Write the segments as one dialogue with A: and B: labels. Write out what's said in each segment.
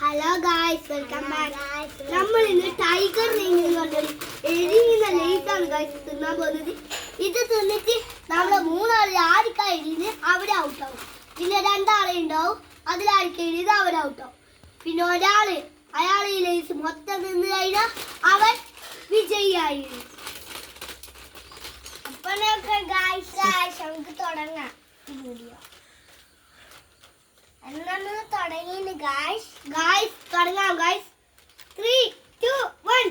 A: Hello guys, welcome back. നമ്മൾ ഇന്ന് tiger ring എന്ന് പറഞ്ഞൊരു എരിയുന്ന ലേസാണ് ഗായ്സ് തിന്നാൻ പോകുന്നത്. ഇത് തിന്നിട്ട് നമ്മളെ മൂന്നാൾ ആർക്കാ എരിഞ്ഞ് അവരെ ഔട്ടാവും. പിന്നെ രണ്ടാളെ ഉണ്ടാവും, അതിലാർക്ക് എഴുതി അവർ ഔട്ടാവും. പിന്നെ അയാൾ ഈ ലേസ് മൊത്തം നിന്ന് കഴിഞ്ഞാൽ അവൻ വിജയിയായി. അപ്പോഴൊക്കെ ഗായ്സ് നമുക്ക് തുടങ്ങാം. തുടങ്ങി ഗായ്സ് തുടങ്ങാം ഗായ്സ്. 3, 2, 1.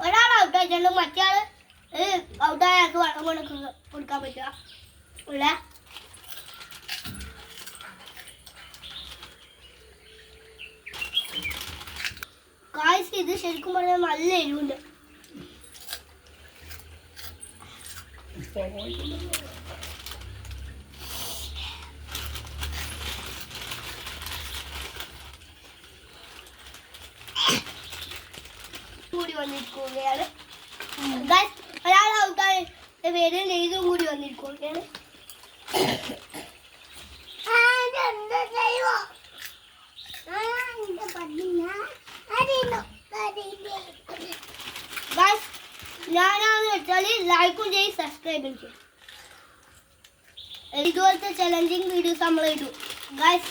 A: ഒരാൾ ഔട്ടായിട്ടുണ്ട്, മറ്റേ ആള് ഔട്ടായ ആൾക്ക് വെള്ളം കൊടുക്കാൻ പറ്റുക. ഗായ്സ് ഇത് ശരിക്കും പറഞ്ഞാൽ നല്ല എരിവുണ്ട്. കൂടി വന്നിരിക്കുകയാണ് ഒരാൾ ഔട്ടായ പേര് ലേസും കൂടി വന്നിരിക്കുകയാണ്. ഞാനാന്ന് വെച്ചാല് ലൈക്കും ചെയ്യും സബ്സ്ക്രൈബും ചെയ്യും. ഇതുപോലത്തെ ചലഞ്ചിങ് വീഡിയോസ് നമ്മൾ ഇടും ഗൈസ്.